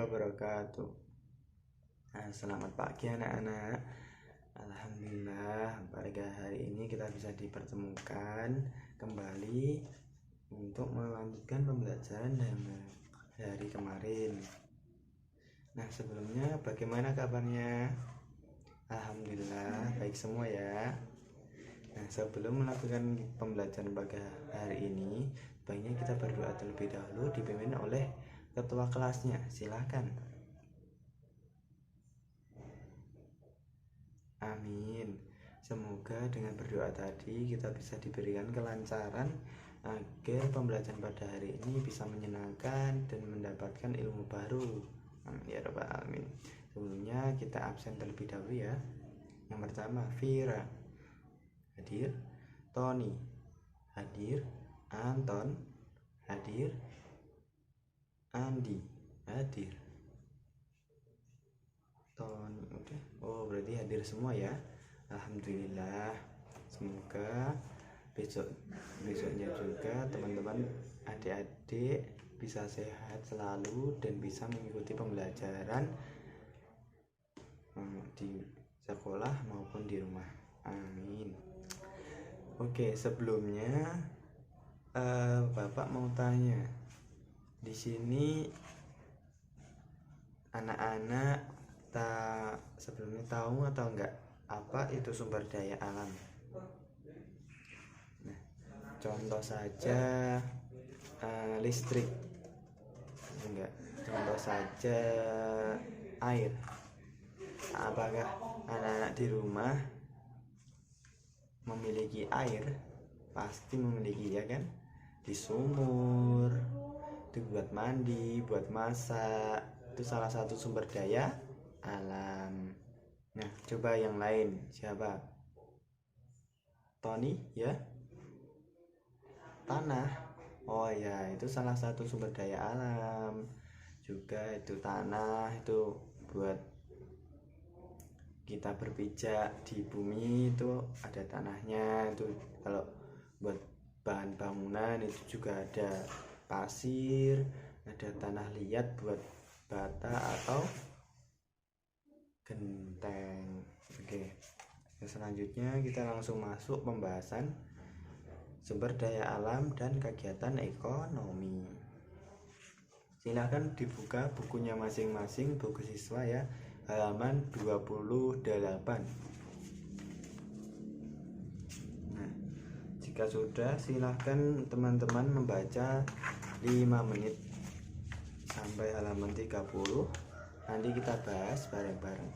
wabarakatuh. Selamat pagi anak-anak. Alhamdulillah pada hari ini kita bisa dipertemukan kembali untuk melanjutkan pembelajaran dari kemarin. Nah, sebelumnya bagaimana kabarnya? Alhamdulillah baik semua ya. Nah, sebelum melakukan pembelajaran pada hari ini, sebaiknya kita berdoa terlebih dahulu dipimpin oleh ketua kelasnya. Silakan. Amin. Semoga dengan berdoa tadi kita bisa diberikan kelancaran agar pembelajaran pada hari ini bisa menyenangkan dan mendapatkan ilmu baru. Amin ya rabbal alamin. Sebelumnya kita absen terlebih dahulu ya. Yang pertama, Vira hadir, Tony hadir, Anton hadir, Andi hadir. Tony udah. Oh, berarti hadir semua ya. Alhamdulillah. Semoga besoknya juga teman-teman adik-adik bisa sehat selalu dan bisa mengikuti pembelajaran di sekolah maupun di rumah. Amin. Oke, sebelumnya Bapak mau tanya. Di sini anak-anak sebelumnya tahu atau enggak apa itu sumber daya alam? Nah, contoh saja listrik, enggak, contoh saja air. Apakah anak-anak di rumah memiliki air? Pasti memiliki ya kan? Di sumur, itu buat mandi, buat masak, itu salah satu sumber daya alam. Nah, coba yang lain, siapa? Tony ya? Tanah. Oh ya, itu salah satu sumber daya alam juga. Itu tanah, itu buat kita berpijak di bumi, itu ada tanahnya. Itu kalau buat bahan bangunan itu juga ada pasir, ada tanah liat buat bata atau genteng. Oke, selanjutnya kita langsung masuk pembahasan sumber daya alam dan kegiatan ekonomi. Silahkan dibuka bukunya masing-masing, buku siswa ya, halaman 28. Nah, jika sudah, silahkan teman-teman membaca 5 menit sampai halaman 30. Nanti kita bahas bareng-bareng.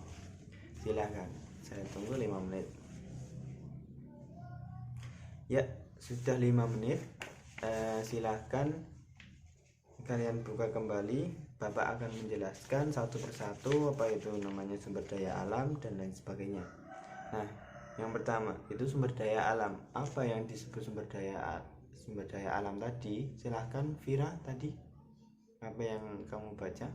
Silahkan, saya tunggu 5 menit. Ya, sudah 5 menit. Silahkan kalian buka kembali. Bapak akan menjelaskan satu persatu apa itu namanya sumber daya alam dan lain sebagainya. Nah, yang pertama itu sumber daya alam. Apa yang disebut sumber daya alam tadi? Silahkan Vira, tadi apa yang kamu baca?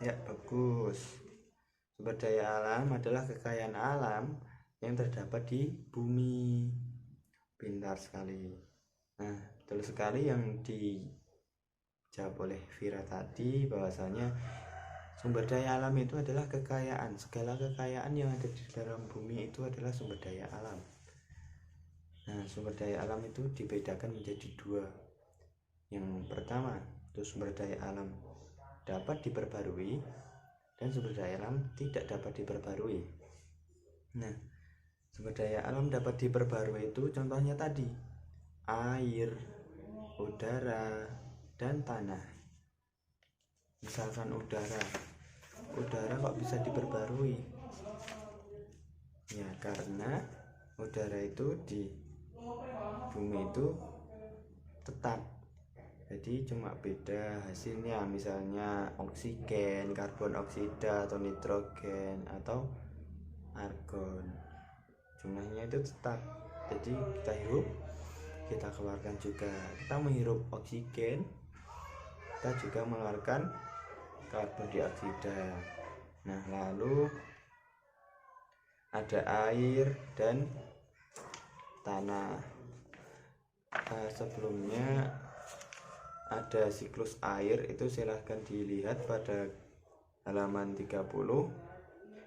Ya, bagus. Sumber daya alam adalah kekayaan alam yang terdapat di bumi. Pintar sekali. Nah, betul sekali yang dijawab oleh Vira tadi, bahwasanya sumber daya alam itu adalah kekayaan. Segala kekayaan yang ada di dalam bumi itu adalah sumber daya alam. Nah, sumber daya alam itu dibedakan menjadi 2. Yang pertama itu sumber daya alam dapat diperbarui dan sumber daya alam tidak dapat diperbarui. Nah, sumber daya alam dapat diperbarui itu contohnya tadi air, udara, dan tanah. Misalkan udara kok bisa diperbarui? Ya, karena udara itu di bumi itu tetap, jadi cuma beda hasilnya, misalnya oksigen, karbon oksida atau nitrogen atau argon, jumlahnya itu tetap. Jadi kita hirup, kita keluarkan juga. Kita menghirup oksigen, kita juga mengeluarkan karbon dioksida. Nah, lalu ada air dan tanah. Sebelumnya ada siklus air, itu silahkan dilihat pada halaman 30.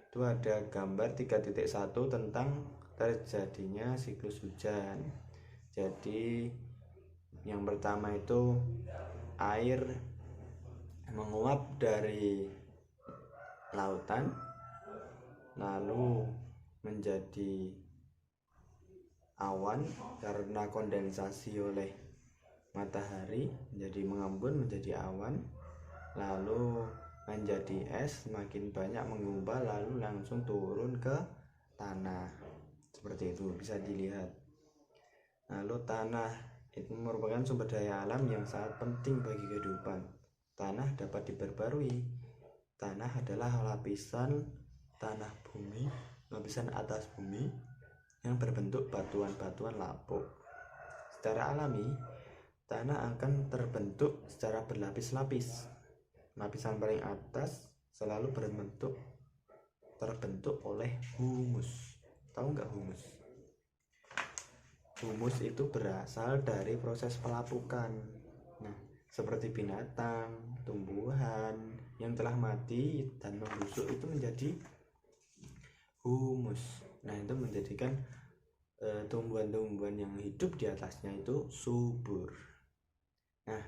Itu ada gambar 3.1 tentang terjadinya siklus hujan. Jadi yang pertama itu air menguap dari lautan lalu menjadi awan karena kondensasi oleh matahari, jadi mengembun menjadi awan, lalu menjadi es, semakin banyak menggumpal lalu langsung turun ke tanah. Seperti itu bisa dilihat. Lalu tanah itu merupakan sumber daya alam yang sangat penting bagi kehidupan. Tanah dapat diperbarui. Tanah adalah lapisan tanah bumi, lapisan atas bumi yang berbentuk batuan-batuan lapuk. Secara alami, tanah akan terbentuk secara berlapis-lapis. Lapisan paling atas selalu terbentuk oleh humus. Tahu nggak humus? Humus itu berasal dari proses pelapukan. Nah, seperti binatang, tumbuhan yang telah mati dan membusuk itu menjadi humus. Nah, itu menjadikan tumbuhan-tumbuhan yang hidup di atasnya itu subur. Nah,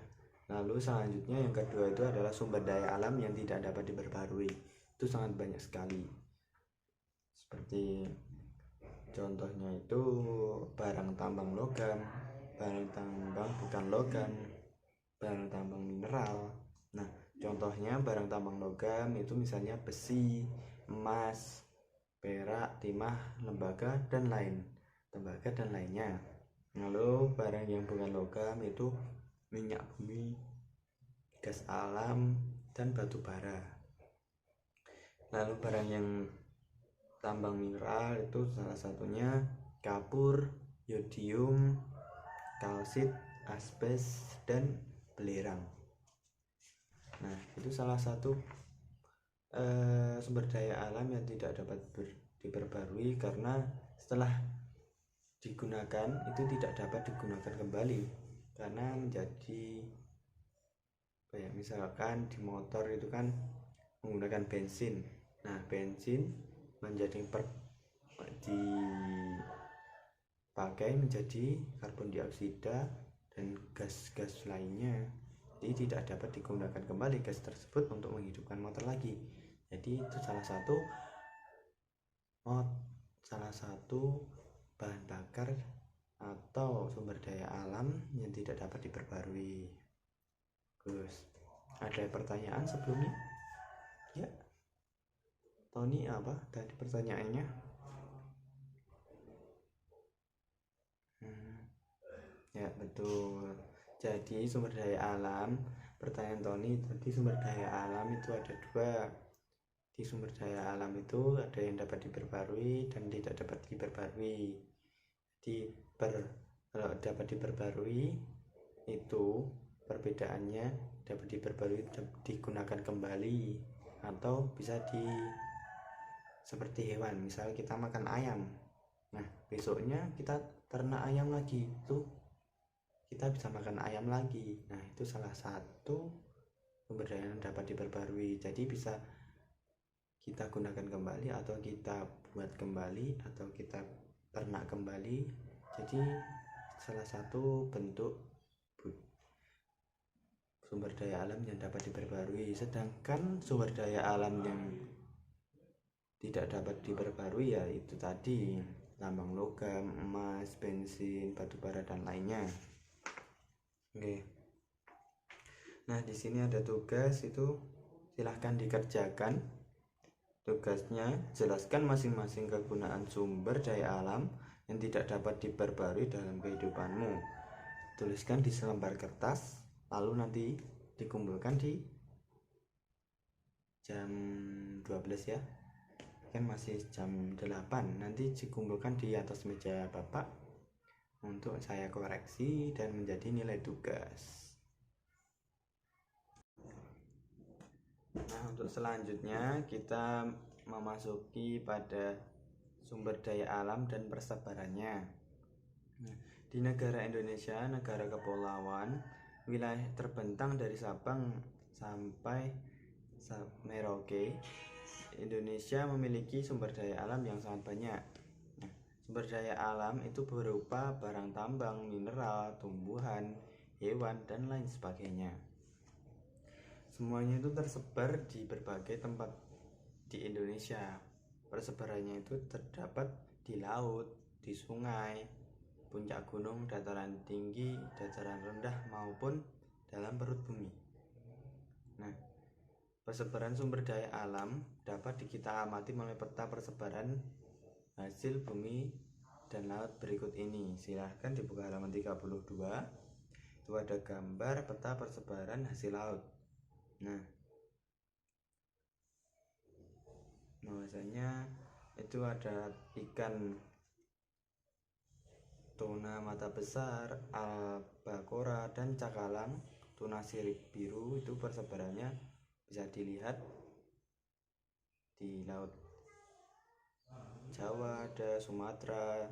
lalu selanjutnya yang kedua itu adalah sumber daya alam yang tidak dapat diperbarui. Itu sangat banyak sekali. Seperti contohnya itu barang tambang logam, barang tambang bukan logam, barang tambang mineral. Nah, contohnya barang tambang logam itu misalnya besi, emas, perak, timah, tembaga dan lainnya. Lalu barang yang bukan logam itu minyak bumi, gas alam, dan batu bara. Lalu barang yang tambang mineral itu salah satunya kapur, yodium, kalsit, asbes, dan belerang. Nah, itu salah satu sumber daya alam yang tidak dapat diperbarui karena setelah digunakan itu tidak dapat digunakan kembali karena menjadi misalkan di motor itu kan menggunakan bensin. Nah, bensin dipakai menjadi karbon dioksida dan gas-gas lainnya. Jadi tidak dapat digunakan kembali gas tersebut untuk menghidupkan motor lagi. Jadi itu salah satu bahan bakar atau sumber daya alam yang tidak dapat diperbarui. Terus ada pertanyaan sebelumnya? Ya, Tony apa tadi pertanyaannya? Ya betul. Jadi sumber daya alam, pertanyaan Tony tadi, sumber daya alam itu ada dua. Di sumber daya alam itu ada yang dapat diperbarui dan tidak dapat diperbarui. Kalau dapat diperbarui itu perbedaannya dapat diperbarui digunakan kembali atau bisa seperti hewan, misal kita makan ayam, nah besoknya kita ternak ayam lagi, itu kita bisa makan ayam lagi. Nah, itu salah satu sumber daya yang dapat diperbarui. Jadi bisa kita gunakan kembali atau kita buat kembali atau kita ternak kembali. Jadi salah satu bentuk sumber daya alam yang dapat diperbarui. Sedangkan sumber daya alam yang tidak dapat diperbarui ya itu tadi tambang logam, emas, bensin, batu bara dan lainnya. Oke. Nah, di sini ada tugas, itu silahkan dikerjakan. Tugasnya jelaskan masing-masing kegunaan sumber daya alam yang tidak dapat diperbarui dalam kehidupanmu. Tuliskan di selembar kertas, lalu nanti dikumpulkan di jam 12 ya. Kan masih jam 8, nanti dikumpulkan di atas meja Bapak untuk saya koreksi dan menjadi nilai tugas. Nah, untuk selanjutnya kita memasuki pada sumber daya alam dan persebarannya. Nah, di negara Indonesia, negara kepulauan, wilayah terbentang dari Sabang sampai Merauke, Indonesia memiliki sumber daya alam yang sangat banyak. Nah, sumber daya alam itu berupa barang tambang, mineral, tumbuhan, hewan, dan lain sebagainya. Semuanya itu tersebar di berbagai tempat di Indonesia. Persebarannya itu terdapat di laut, di sungai, puncak gunung, dataran tinggi, dataran rendah, maupun dalam perut bumi. Nah, persebaran sumber daya alam dapat kita amati melalui peta persebaran hasil bumi dan laut berikut ini. Silahkan dibuka halaman 32. Itu ada gambar peta persebaran hasil laut. Nah, bahwasanya itu ada ikan tuna mata besar, albacora, dan cakalang. Tuna sirip biru itu persebarannya bisa dilihat di laut Jawa, ada Sumatera,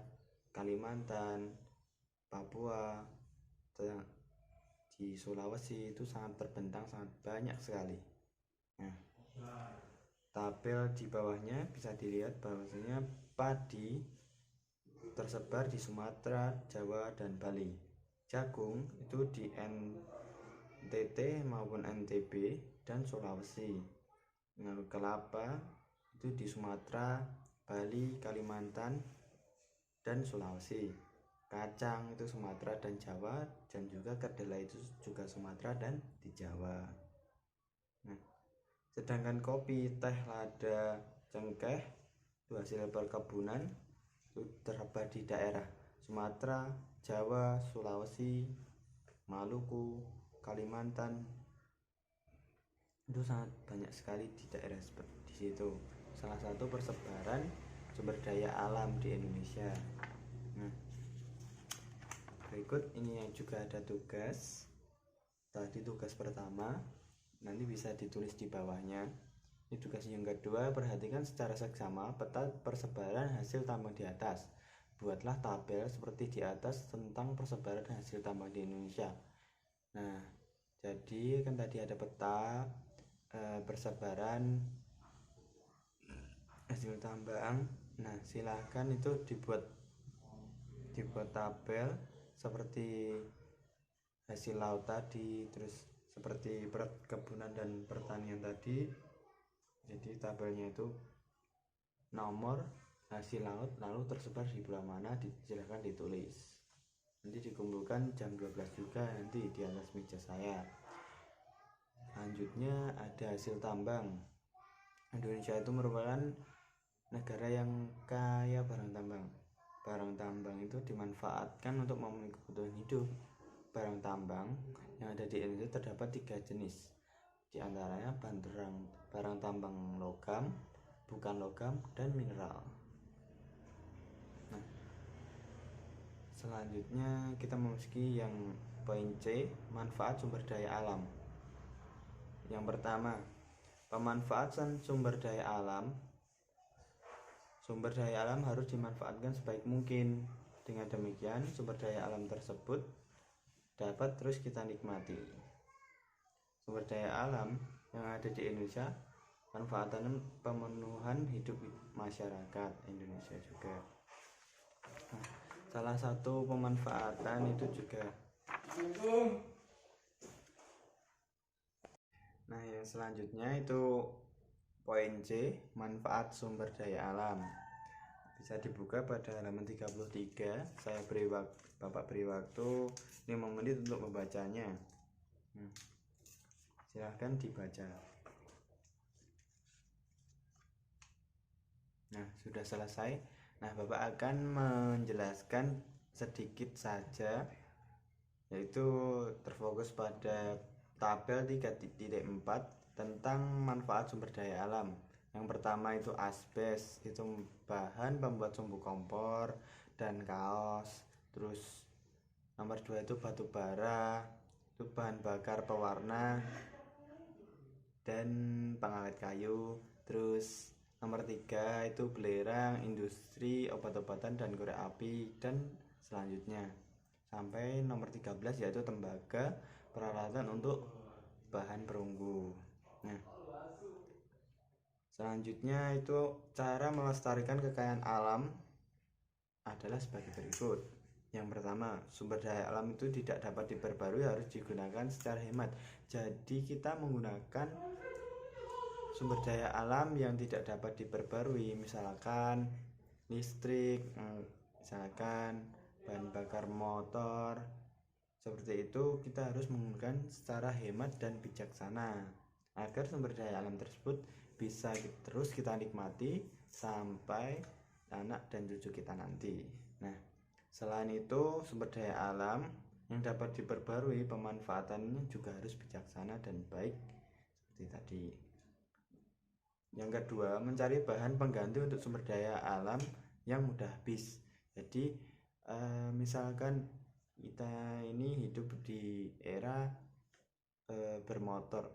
Kalimantan, Papua, di Sulawesi itu sangat terbentang, sangat banyak sekali. Nah, tabel di bawahnya bisa dilihat bahwasanya padi tersebar di Sumatera, Jawa, dan Bali. Jagung itu di NTT maupun NTB dan Sulawesi. Lalu kelapa itu di Sumatera, Bali, Kalimantan, dan Sulawesi. Kacang itu Sumatera dan Jawa, dan juga kedelai itu juga Sumatera dan di Jawa. Nah, sedangkan kopi, teh, lada, cengkeh itu hasil perkebunan itu terdapat di daerah Sumatera, Jawa, Sulawesi, Maluku, Kalimantan. Itu sangat banyak sekali di daerah seperti di situ. Salah satu persebaran sumber daya alam di Indonesia. Nah, berikut ini yang juga ada tugas. Tadi tugas pertama, nanti bisa ditulis di bawahnya. Ini tugas yang kedua, perhatikan secara seksama peta persebaran hasil tambang di atas. Buatlah tabel seperti di atas tentang persebaran hasil tambang di Indonesia. Nah, jadi kan tadi ada peta persebaran hasil tambang. Nah, silahkan itu dibuat tabel seperti hasil laut tadi, terus seperti perkebunan dan pertanian tadi. Jadi tabelnya itu nomor hasil laut lalu tersebar di belah mana, silahkan ditulis. Nanti dikumpulkan jam 12 juga nanti di atas meja saya. Selanjutnya ada hasil tambang. Indonesia itu merupakan negara yang kaya barang tambang. Barang tambang itu dimanfaatkan untuk memenuhi kebutuhan hidup. Barang tambang yang ada di Indonesia terdapat 3 jenis. Di antaranya barang tambang logam, bukan logam, dan mineral. Nah, selanjutnya kita memasuki yang poin C, manfaat sumber daya alam. Yang pertama, pemanfaatan sumber daya alam. Sumber daya alam harus dimanfaatkan sebaik mungkin. Dengan demikian, sumber daya alam tersebut dapat terus kita nikmati. Sumber daya alam yang ada di Indonesia, manfaatan pemenuhan hidup masyarakat Indonesia juga. Nah, salah satu pemanfaatan itu juga. Nah, yang selanjutnya itu poin C, manfaat sumber daya alam. Bisa dibuka pada halaman 33. Saya Bapak beri waktu 5 menit untuk membacanya. Silahkan dibaca. Nah, sudah selesai. Nah, Bapak akan menjelaskan sedikit saja, yaitu terfokus pada tabel 3.4 tentang manfaat sumber daya alam. Yang pertama itu asbes, itu bahan pembuat sumbu kompor dan kaos. Terus nomor 2 itu batu bara, itu bahan bakar pewarna dan pengawet kayu. Terus nomor 3 itu belerang, industri, obat-obatan dan korek api, dan selanjutnya sampai nomor 13 yaitu tembaga, peralatan untuk bahan perunggu. Nah, selanjutnya itu cara melestarikan kekayaan alam adalah sebagai berikut. Yang pertama, sumber daya alam itu tidak dapat diperbarui, harus digunakan secara hemat. Jadi kita menggunakan sumber daya alam yang tidak dapat diperbarui, misalkan listrik, misalkan bahan bakar motor, seperti itu kita harus menggunakan secara hemat dan bijaksana agar sumber daya alam tersebut bisa terus kita nikmati sampai anak dan cucu kita nanti. Nah, selain itu sumber daya alam yang dapat diperbarui, pemanfaatannya juga harus bijaksana dan baik seperti tadi. Yang kedua, mencari bahan pengganti untuk sumber daya alam yang mudah habis. Jadi misalkan kita ini hidup di era bermotor,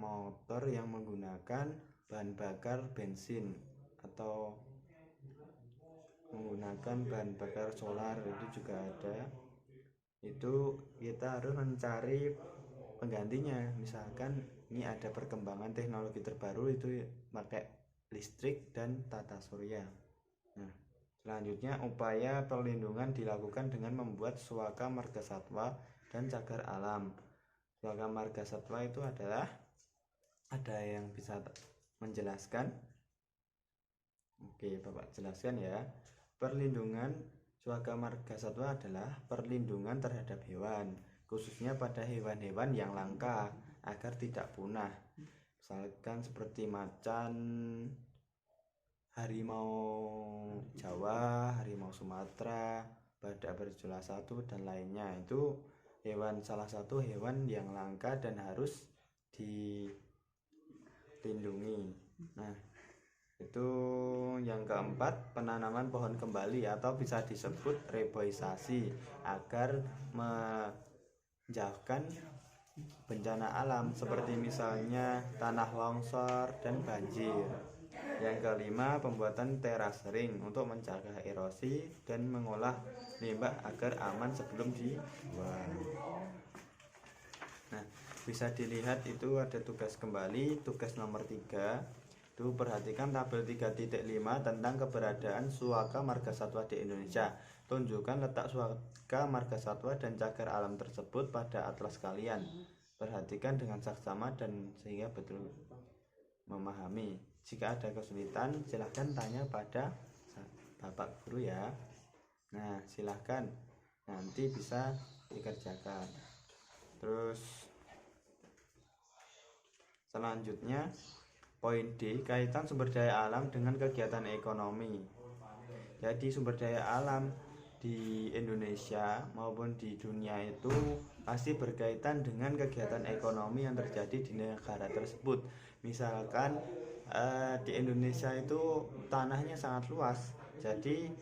motor yang menggunakan bahan bakar bensin atau menggunakan bahan bakar solar, itu juga ada. Itu kita harus mencari penggantinya. Misalkan ini ada perkembangan teknologi terbaru, itu pakai listrik dan tata surya. Nah, selanjutnya upaya perlindungan dilakukan dengan membuat suaka margasatwa dan cagar alam. Suaka margasatwa itu adalah, ada yang bisa menjelaskan? Oke, Bapak jelaskan ya. Perlindungan suaka margasatwa adalah perlindungan terhadap hewan, khususnya pada hewan-hewan yang langka agar tidak punah. Misalkan seperti macan, harimau Jawa, harimau Sumatera, badak berjula 1 dan lainnya. Itu salah satu hewan yang langka dan harus dilindungi. Nah, itu yang keempat, penanaman pohon kembali atau bisa disebut reboisasi agar menjauhkan bencana alam seperti misalnya tanah longsor dan banjir. Yang kelima, pembuatan terasering untuk mencegah erosi dan mengolah limbah agar aman sebelum dibuang. Nah, bisa dilihat itu ada tugas kembali, tugas nomor 3. Itu perhatikan tabel 3.5 tentang keberadaan suaka margasatwa di Indonesia. Tunjukkan letak suaka margasatwa dan cagar alam tersebut pada atlas kalian. Perhatikan dengan saksama dan sehingga betul memahami. Jika ada kesulitan, silahkan tanya pada Bapak Guru ya. Nah, silahkan nanti bisa dikerjakan. Terus selanjutnya poin D, kaitan sumber daya alam dengan kegiatan ekonomi. Jadi sumber daya alam di Indonesia maupun di dunia itu pasti berkaitan dengan kegiatan ekonomi yang terjadi di negara tersebut. Misalkan di Indonesia itu tanahnya sangat luas, jadi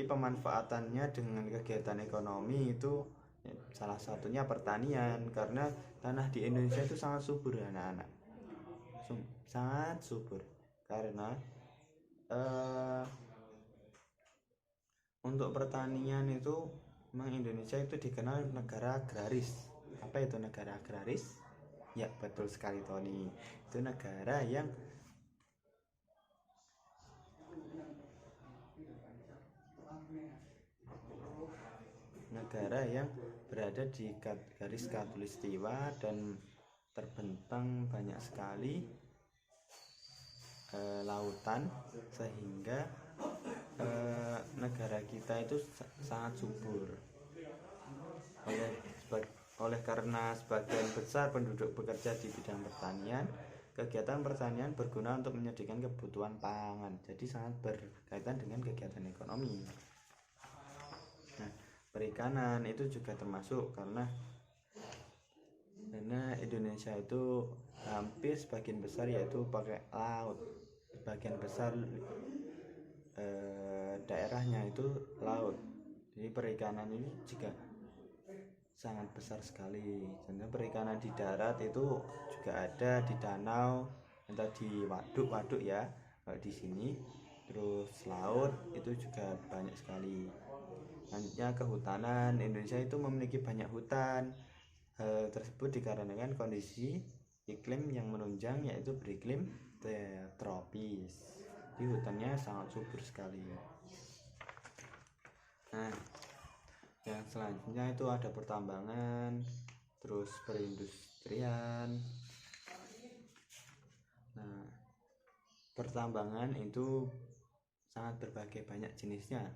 pemanfaatannya dengan kegiatan ekonomi itu salah satunya pertanian, karena tanah di Indonesia itu sangat subur anak-anak, sangat subur. Karena untuk pertanian itu memang Indonesia itu dikenal negara agraris. Apa itu negara agraris? Ya, betul sekali Tony. Itu negara yang berada di garis khatulistiwa dan terbentang banyak sekali lautan, sehingga negara kita itu sangat subur. Oleh karena sebagian besar penduduk bekerja di bidang pertanian, kegiatan pertanian berguna untuk menyediakan kebutuhan pangan, jadi sangat berkaitan dengan kegiatan ekonomi. Nah, perikanan itu juga termasuk, karena Indonesia itu hampir sebagian besar yaitu pakai laut. Sebagian besar daerahnya itu laut, jadi perikanan ini juga sangat besar sekali. Karena perikanan di darat itu juga ada di danau atau di waduk ya, kalau di sini. terus laut itu juga banyak sekali. Selanjutnya kehutanan. Indonesia itu memiliki banyak hutan. Hal tersebut dikarenakan kondisi iklim yang menunjang, yaitu beriklim tropis. Di hutannya sangat subur sekali. Nah, yang selanjutnya itu ada pertambangan, terus perindustrian. Nah, pertambangan itu sangat berbagai banyak jenisnya.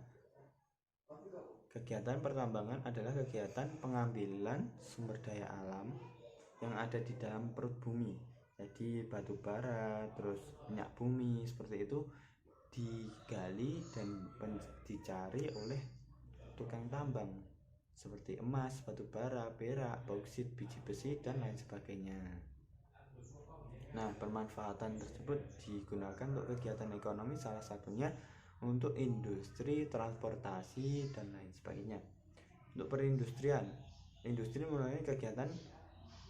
Kegiatan pertambangan adalah kegiatan pengambilan sumber daya alam yang ada di dalam perut bumi. Jadi batu bara, terus minyak bumi seperti itu digali dan dicari oleh tukang tambang seperti emas, batu bara, perak, bauksit, biji besi dan lain sebagainya. Nah, pemanfaatan tersebut digunakan untuk kegiatan ekonomi, salah satunya untuk industri, transportasi, dan lain sebagainya. Untuk perindustrian, industri merupakan kegiatan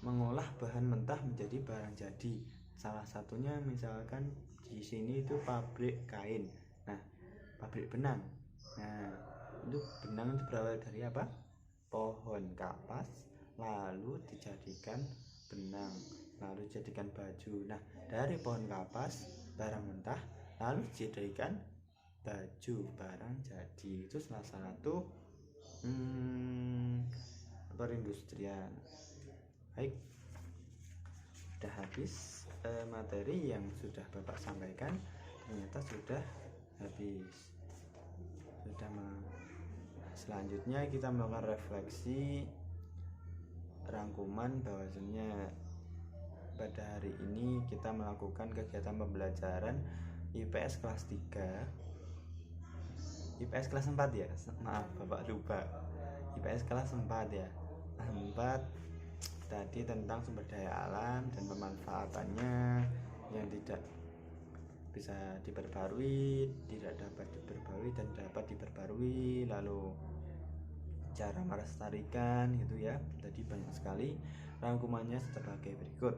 mengolah bahan mentah menjadi barang jadi. Salah satunya misalkan di sini itu pabrik kain. Nah, pabrik benang. Nah, itu benang itu berawal dari apa? Pohon kapas, lalu dijadikan benang, lalu dijadikan baju. Nah, dari pohon kapas, barang mentah, lalu dijadikan baju, barang jadi. Itu salah satu perindustrian. Baik, sudah habis materi yang sudah Bapak sampaikan. Ternyata sudah habis. Selanjutnya kita melakukan refleksi rangkuman bahwasanya pada hari ini kita melakukan kegiatan pembelajaran IPS kelas 3, IPS kelas 4 ya, maaf Bapak lupa, IPS kelas 4 ya, kelas 4 tadi tentang sumber daya alam dan pemanfaatannya yang tidak bisa diperbarui, tidak dapat diperbarui dan dapat diperbarui, lalu cara melestarikan gitu ya. Jadi banyak sekali rangkumannya sebagai berikut.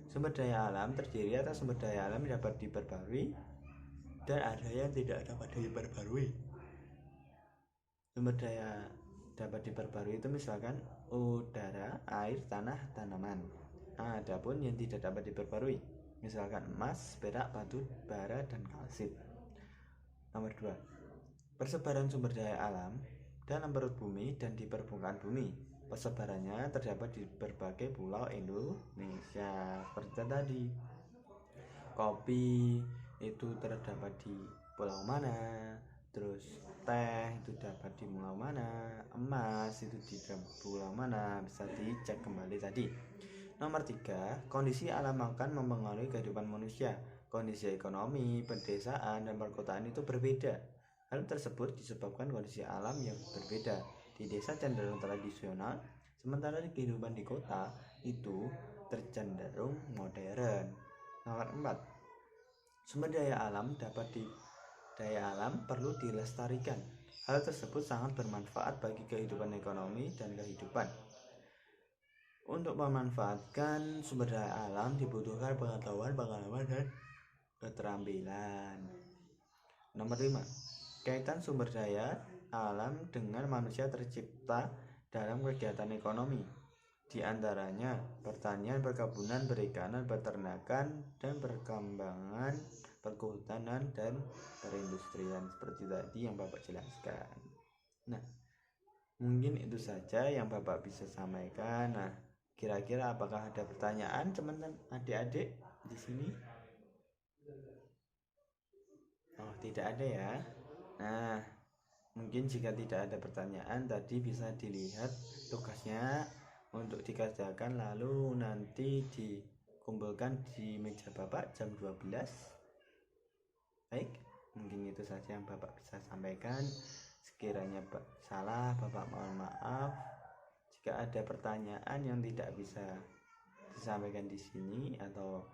Sumber daya alam terdiri atas sumber daya alam yang dapat diperbarui dan ada yang tidak dapat diperbarui. Sumber daya dapat diperbarui itu misalkan udara, air, tanah, tanaman. Adapun yang tidak dapat diperbarui misalkan emas, perak, batu bara, dan kalsit. Nomor 2, persebaran sumber daya alam dalam perut bumi dan di permukaan bumi. Persebarannya terdapat di berbagai pulau Indonesia. Seperti tadi, kopi itu terdapat di pulau mana, terus teh itu dapat di pulau mana, emas itu di pulau mana, bisa dicek kembali tadi. Nomor 3, kondisi alam akan mempengaruhi kehidupan manusia. Kondisi ekonomi, pedesaan, dan perkotaan itu berbeda. Hal tersebut disebabkan kondisi alam yang berbeda. Di desa cenderung tradisional, sementara di kehidupan di kota itu tercenderung modern. Nomor 4, sumber daya alam perlu dilestarikan. Hal tersebut sangat bermanfaat bagi kehidupan ekonomi dan kehidupan. Untuk memanfaatkan sumber daya alam dibutuhkan pengetahuan, pengalaman, dan keterampilan. Nomor 5, kaitan sumber daya alam dengan manusia tercipta dalam kegiatan ekonomi. Di antaranya pertanian, perkebunan, perikanan, peternakan, dan perkembangan perhutanan dan perindustrian seperti tadi yang Bapak jelaskan. Nah, mungkin itu saja yang Bapak bisa sampaikan. Nah, kira-kira apakah ada pertanyaan teman-teman adik-adik di sini? Oh, tidak ada ya. Nah, mungkin jika tidak ada pertanyaan tadi bisa dilihat tugasnya untuk dikerjakan, lalu nanti dikumpulkan di meja Bapak jam 12. Baik, mungkin itu saja yang Bapak bisa sampaikan. Sekiranya salah, Bapak mohon maaf. Jika ada pertanyaan yang tidak bisa disampaikan di sini atau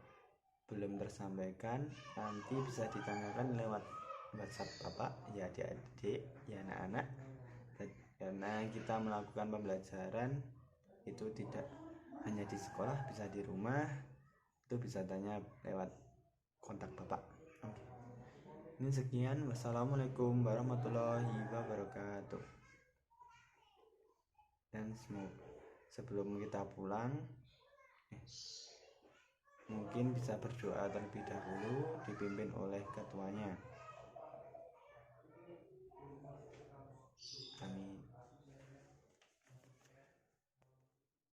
belum tersampaikan, nanti bisa ditanyakan lewat WhatsApp Bapak ya adik-adik, ya anak-anak. Karena kita melakukan pembelajaran itu tidak hanya di sekolah, bisa di rumah, itu bisa tanya lewat kontak Bapak. Oke. Ini sekian, wassalamualaikum warahmatullahi wabarakatuh. Dan sebelum kita pulang, mungkin bisa berdoa terlebih dahulu dipimpin oleh ketuanya.